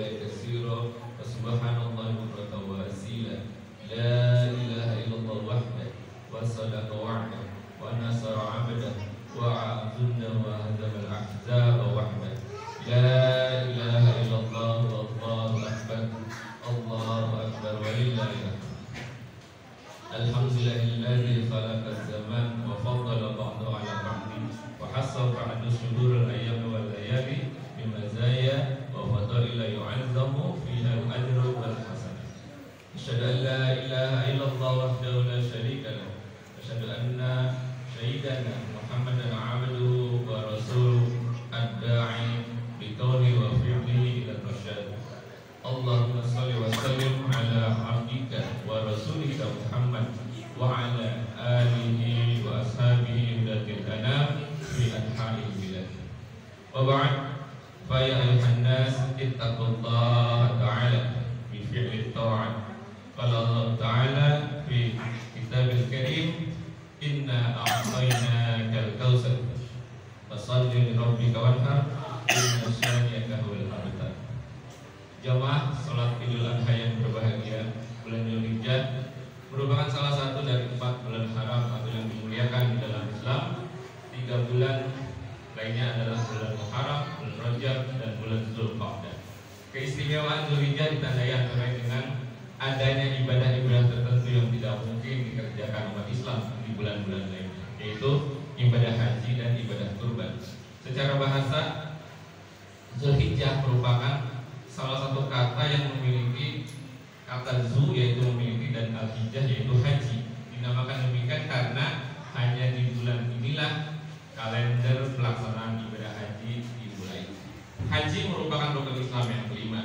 lillahi katsiran wa subhanallahi bukratan wa asila. La ilaha illallah wahdahu wa sadaqa wa'dahu wa nasara 'abdahu wa a'adna wa hadamal ahzaba wahdahu. La ilaha illallah wallahu akbar. Allahu akbar walillahil hamd. Alhamdulillahilladzi khalaqaz zaman wa faddala ba'dahu 'ala ba'din wa hassa 'ala syuhuril ayyam wal layali bi mazaya wa fadila yu'azzamu fiha al-ajru wal hasanah. Asyhadu an la ilaha illallah wahdahu la syarika lahu wa asyhadu anna sayyidana Muhammadan 'abduhu wa rasuluhu ad-da'i bi qawli wa fi'lihi ila rasyad. Allahumma salli wa sallim ala abdika wa rasulika Muhammad wa ala alihi wa ashabihi hudatil anam fi anha'il bilad. Wa ba'd, fa ya ayuhan nas ittaqullaha ta'ala bi fi'li ta'at. Qala Allah ta'ala fi kitabil karim, inna a'tainakal kautsar fasalli li rabbika wanhar inna syani'aka huwal abtar. Jamaah salat Idul Adha yang berbahagia, bulan Dzulhijjah merupakan salah satu dari 4 bulan haram atau yang dimuliakan di dalam Islam. 3 bulan lainnya adalah bulan Muharram, bulan Rajab, dan bulan Dzulqa'dah. Keistimewaan Dzulhijjah ditandai antara dengan adanya ibadah-ibadah tertentu yang tidak mungkin dikerjakan umat Islam di bulan-bulan lainnya, yaitu ibadah haji dan ibadah kurban. Secara bahasa, Dzulhijjah merupakan salah satu kata yang memiliki kata zu, yaitu memiliki, dan al-hijjah, yaitu haji. Dinamakan demikian karena hanya di bulan inilah kalender pelaksanaan ibadah haji dimulai. Haji merupakan rukun Islam yang kelima.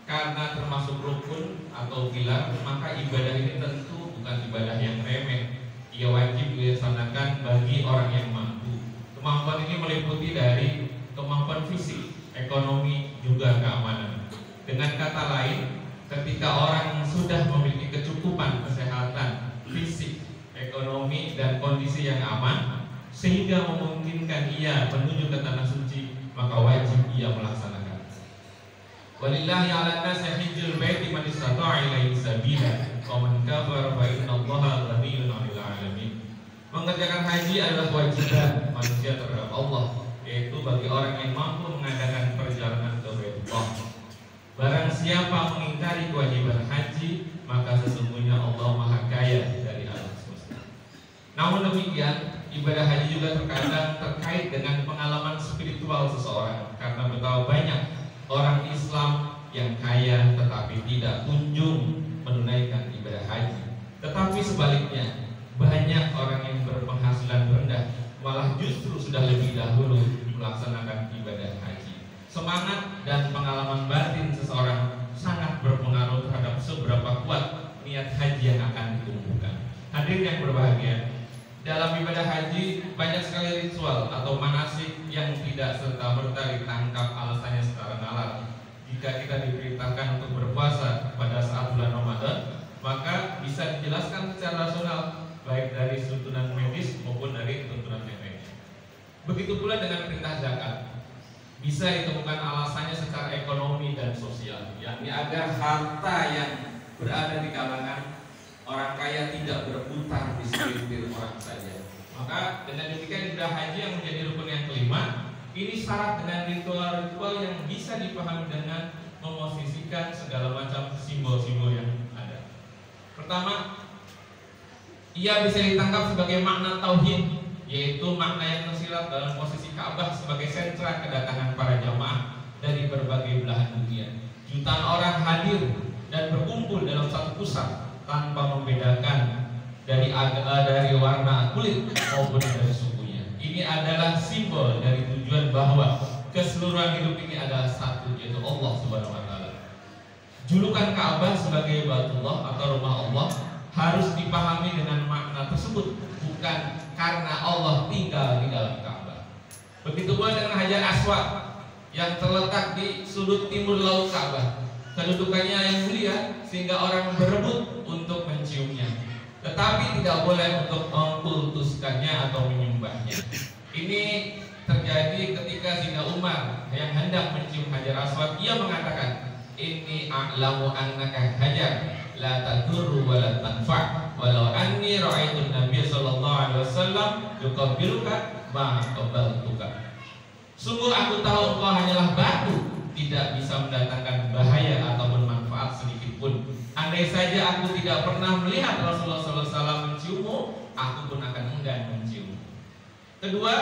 Karena termasuk rukun atau pilar, maka ibadah ini tentu bukan ibadah yang remeh. Ia wajib dilaksanakan bagi orang yang mampu. Kemampuan ini meliputi dari kemampuan fisik, ekonomi, juga keamanan. Dengan kata lain, ketika orang sudah memiliki kecukupan kesehatan, fisik, ekonomi, dan kondisi yang aman, sehingga memungkinkan ia menuju ke tanah suci, maka wajib ia melaksanakan. Walillahi 'alan nasi hajjul baiti man istata'a ilaihi sabila wa man kafara fa innallaha ghaniyyun 'anil 'alamin. Mengerjakan haji adalah kewajiban manusia terhadap Allah, yaitu bagi orang yang mampu mengadakan perjalanan ke Baitullah. Barang siapa mengingkari kewajiban haji, maka sesungguhnya Allah Maha Kaya dari alam semesta. Namun demikian, ibadah haji juga terkadang terkait dengan pengalaman spiritual seseorang, karena betapa banyak orang Islam yang kaya tetapi tidak kunjung menunaikan ibadah haji. Tetapi sebaliknya, banyak orang yang berpenghasilan rendah malah justru sudah lebih dahulu melaksanakan ibadah haji. Semangat dan pengalaman batin seseorang sangat berpengaruh terhadap seberapa kuat niat haji yang akan ditumbuhkan. Hadirin yang berbahagia, dalam ibadah haji banyak sekali ritual atau manasik yang tidak serta-merta ditangkap alasannya secara nalar. Jika kita diperintahkan untuk berpuasa pada saat bulan Ramadan, maka bisa dijelaskan secara rasional, baik dari tuntunan medis maupun dari tuntunan etik. Begitu pula dengan perintah zakat, bisa ditemukan alasannya secara ekonomi dan sosial, yakni agar harta yang berada di kalangan orang kaya tidak berputar di segelintir orang saja. Maka dengan demikian ibadah haji yang menjadi rukun yang kelima, ini syarat dengan ritual-ritual yang bisa dipahami dengan memosisikan segala macam simbol-simbol yang ada. Pertama, ia bisa ditangkap sebagai makna tauhid, yaitu makna yang tersirat dalam posisi Ka'bah sebagai sentra kedatangan para jamaah dari berbagai belahan dunia. Jutaan orang hadir dan berkumpul dalam satu pusat tanpa membedakan dari warna kulit maupun dari sukunya. Ini adalah simbol dari tujuan bahwa keseluruhan hidup ini adalah satu, yaitu Allah Subhanahu wa Ta'ala. Julukan Ka'bah sebagai Baitullah atau rumah Allah harus dipahami dengan makna tersebut, bukan karena Allah tinggal di dalam Ka'bah. Begitu pula dengan Hajar Aswad yang terletak di sudut timur laut Ka'bah. Kedudukannya yang mulia sehingga orang berebut untuk menciumnya, tetapi tidak boleh untuk mengkultuskannya atau menyembahnya. Ini terjadi ketika Sayyidina Umar yang hendak mencium Hajar Aswad, ia mengatakan, inni a'lamu annaka hajar la tadurru wa la tanfa' walau anni ra'aitu Nabi sallallahu alaihi wasallam yuqabbiluka ma qabaltuka. Sungguh aku tahu engkau hanyalah batu, tidak bisa mendatangkan bahaya ataupun manfaat sedikit pun. Andai saja aku tidak pernah melihat Rasulullah SAW menciummu, aku pun akan enggan mencium. Kedua,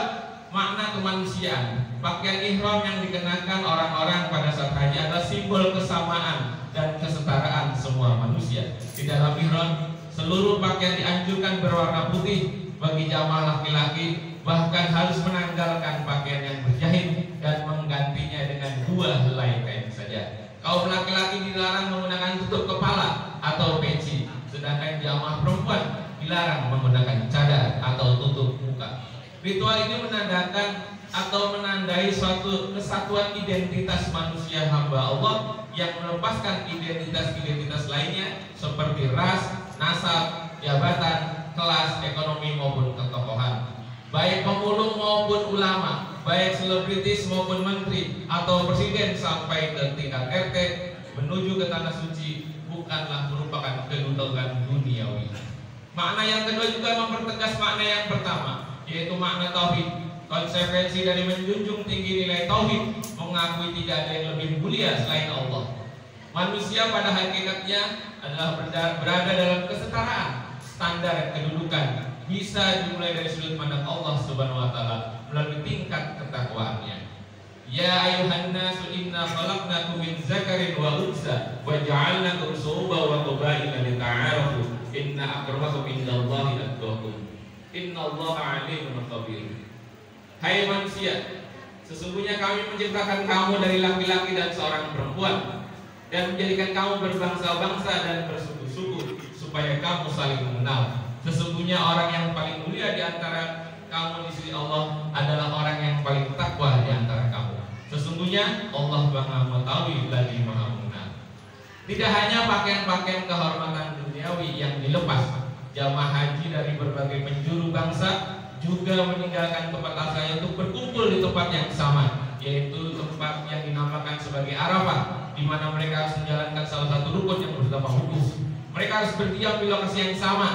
makna kemanusiaan. Pakaian ihram yang dikenakan orang-orang pada saat haji adalah simbol kesamaan dan kesetaraan semua manusia. Di dalam ihram, seluruh pakaian dianjurkan berwarna putih bagi jamaah laki-laki, bahkan harus menanggalkan pakaian yang berjahit dan menggantinya dengan 2 helai kain saja. Kaum laki-laki dilarang menggunakan tutup kepala atau peci, sedangkan jamaah perempuan dilarang menggunakan cadar atau tutup muka. Ritual ini menandakan atau menandai suatu kesatuan identitas manusia hamba Allah yang melepaskan identitas-identitas lainnya seperti ras, nasab, jabatan, kelas, ekonomi maupun ketokohan. Baik pemulung maupun ulama, baik selebritis maupun menteri atau presiden sampai ke tingkat RT, menuju ke tanah suci bukanlah merupakan kedudukan duniawi. Makna yang kedua juga mempertegas makna yang pertama, yaitu makna tauhid. Konsekuensi dari menjunjung tinggi nilai tauhid mengakui tidak ada yang lebih mulia selain Allah. Manusia pada hakikatnya adalah berada dalam kesetaraan standar kedudukan, bisa dimulai dari sudut pandang Allah Subhanahu wa taala melalui tingkat ketakwaannya. Ya ayuhan nasu inna khalaqnakum min zakarin wa unsa wa ja'alnakum syu'uban wa qabaila lita'arafu inna akramakum indallahi atqakum innallaha 'alimun khabir. Hai manusia, sesungguhnya kami menciptakan kamu dari laki-laki dan seorang perempuan dan menjadikan kamu berbangsa-bangsa dan bersuku-suku supaya kamu saling mengenal. Sesungguhnya orang yang paling mulia di antara kamu di sisi Allah adalah orang yang paling takwa di antara kamu. Sesungguhnya Allah Maha Mengetahui lagi Maha Mengenal. Tidak hanya pakaian-pakaian kehormatan duniawi yang dilepas, jamaah haji dari berbagai penjuru bangsa juga meninggalkan tempat asalnya untuk berkumpul di tempat yang sama, yaitu tempat yang dinamakan sebagai Arafah, di mana mereka harus menjalankan salah satu rukun yang bernama wukuf. Mereka harus berdiam di lokasi yang sama,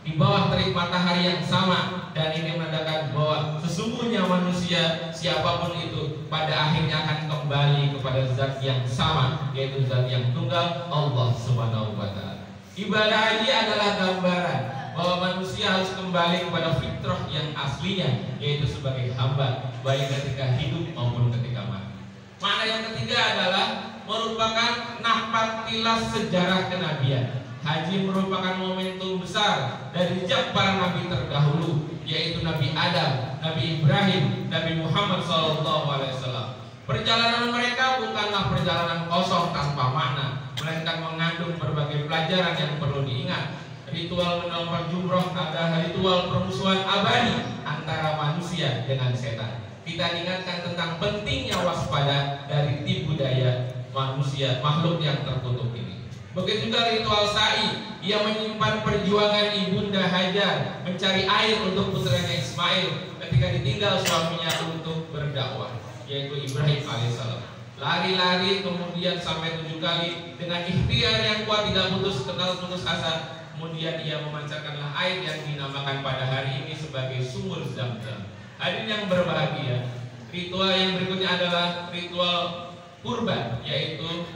di bawah terik matahari yang sama, dan ini menandakan bahwa sesungguhnya manusia siapapun itu pada akhirnya akan kembali kepada zat yang sama, yaitu zat yang tunggal, Allah Subhanahu wa taala. Ibadah haji adalah gambaran bahwa manusia harus kembali kepada fitrah yang aslinya, yaitu sebagai hamba, baik ketika hidup maupun ketika mati. Makna yang ketiga adalah merupakan nahpat tilas sejarah kenabian. Haji merupakan momentum besar dari jejak para nabi terdahulu, yaitu Nabi Adam, Nabi Ibrahim, Nabi Muhammad SAW. Perjalanan mereka bukanlah perjalanan kosong tanpa makna, melainkan mengandung berbagai pelajaran yang perlu diingat. Ritual menampar jumroh adalah ritual permusuhan abadi antara manusia dengan setan. Kita ingatkan tentang pentingnya waspada dari tipu daya manusia, makhluk yang terkutuk ini. Begitu juga ritual sa'i, ia menyimpan perjuangan ibunda Hajar mencari air untuk putranya Ismail ketika ditinggal suaminya untuk berdakwah, yaitu Ibrahim alaihissalam. Lari-lari kemudian sampai 7 kali dengan ikhtiar yang kuat, tidak kenal putus asa. Kemudian ia memancarkanlah air yang dinamakan pada hari ini sebagai sumur Zam-Zam. Hadirin yang berbahagia, ritual yang berikutnya adalah ritual kurban, yaitu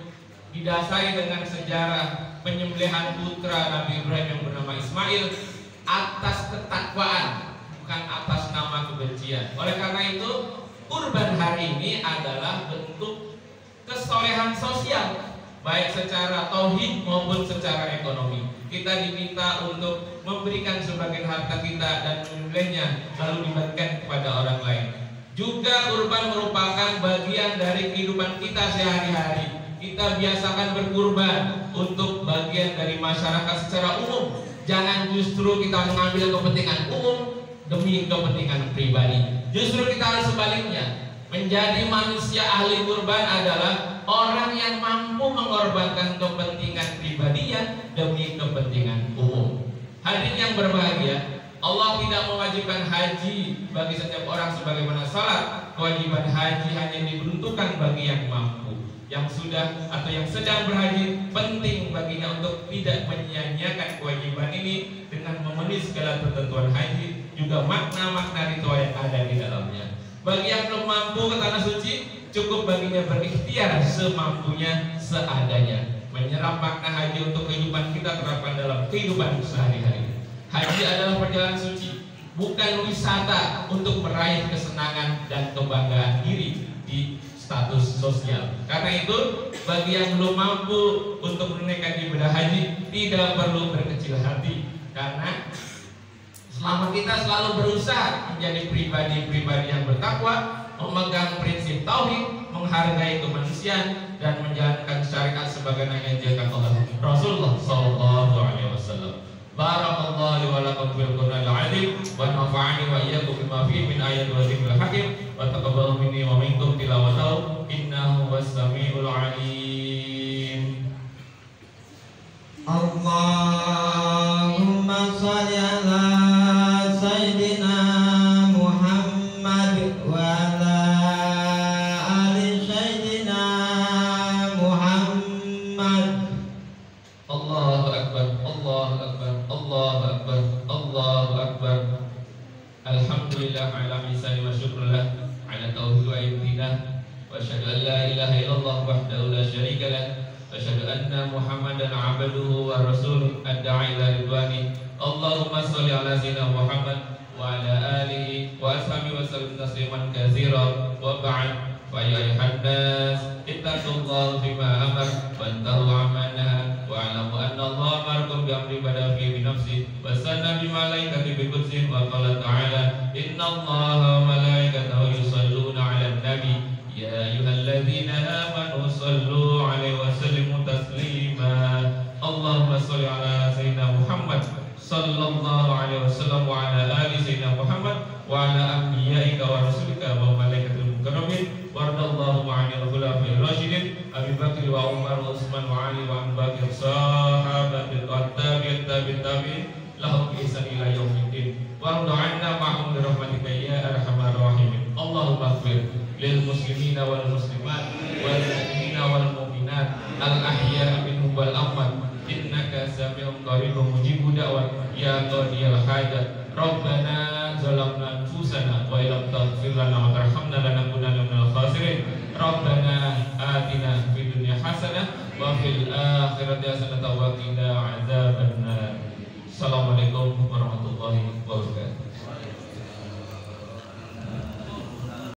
didasari dengan sejarah penyembelihan putra Nabi Ibrahim yang bernama Ismail atas ketakwaan, bukan atas nama kebencian. Oleh karena itu, kurban hari ini adalah bentuk kesolehan sosial, baik secara tauhid maupun secara ekonomi. Kita diminta untuk memberikan sebagian harta kita dan menyembelihnya lalu dibagikan kepada orang lain. Juga kurban merupakan bagian dari kehidupan kita sehari-hari. Kita biasakan berkurban untuk bagian dari masyarakat secara umum. Jangan justru kita mengambil kepentingan umum demi kepentingan pribadi. Justru kita harus sebaliknya. Menjadi manusia ahli kurban adalah orang yang mampu mengorbankan kepentingan pribadinya demi kepentingan umum. Hadirin yang berbahagia, Allah tidak mewajibkan haji bagi setiap orang sebagaimana salat. Kewajiban haji hanya diperuntukkan bagi yang mampu. Yang sudah atau yang sedang berhaji, penting baginya untuk tidak menyia-nyiakan kewajiban ini dengan memenuhi segala ketentuan haji, juga makna-makna ritual yang ada di dalamnya. Bagi yang belum mampu ke tanah suci, cukup baginya berikhtiar semampunya, seadanya. Menyerap makna haji untuk kehidupan kita terapkan dalam kehidupan sehari-hari. Haji adalah perjalanan suci, bukan wisata untuk meraih kesenangan dan kebanggaan diri di status sosial. Karena itu, bagi yang belum mampu untuk menunaikan ibadah haji, tidak perlu berkecil hati, karena selama kita selalu berusaha menjadi pribadi-pribadi yang bertakwa, memegang prinsip tauhid, menghargai kemanusiaan, dan menjalankan syariat sebagaimana yang diajarkan oleh Rasulullah SAW. Barakallahu li wa lakum fil Qur'anil azim wa nafa'ani wa iyyakum bima fihi min ayati wa dzikril hakim wa taqabbal minni wa minkum tilawatahu innahu was-sami'ul 'alim. Allahumma shalli ala sayyidina Muhammad wa ala ali sayyidina Muhammad. Allahu akbar, Allahu akbar, Allahu akbar, Allahu akbar. Alhamdulillah ala ihsani wa syukrullah ala taufiq wa imtinah. Wa asyhadu an la ilaha illallah wahdahu la syarika lah. Wa asyhadu anna Muhammadan 'abduhu wa rasuluh ad-da'i ila ridwani. Allahumma shalli ala sayyidina Muhammad wa ala alihi wa ashabihi wa sallim tasliman katsiran. Wa ba'd. Fa ya ayyuhan nas ittaqullaha fima amar wa antahu 'amma nahaa wa 'alamu anna Allah amarakum bi amri bada fi bi nafsi wa sanna bi malaikati bi qudsi wa qala ta'ala innallaha wa malaikatahu yusalluna 'alan nabi ya ayyuhalladzina amanu sallu 'alaihi wa sallimu taslima. Allahumma shalli 'ala sayyidina Muhammad sallallahu alaihi wasallam wa 'ala ali sayyidina Muhammad wa 'ala anbiya'ika wa rasulika wa malaikatil mukarramin. Wardallahu ma'anil khulafa'ir rasyidin Abi Bakr wa Umar wa Utsman wa Ali wa Abu Bakr sahabatil tabi'in tabi'in lahum bi ihsan ila yaumiddin. Warda 'anna ma'hum bi rahmatika ya arhamar rahimin. Allahumma ighfir lil muslimina wal muslimat wal mu'minina wal mu'minat al ahya'i minhum wal amwat innaka sami'un qaribun mujibud da'wat ya qadiyal hajat. Rabbana zalamna anfusana wa illam taghfir lana wa tarhamna lanakunanna minal khasirin. Rabbana atina fid dunya hasanah wa fil akhirati hasanah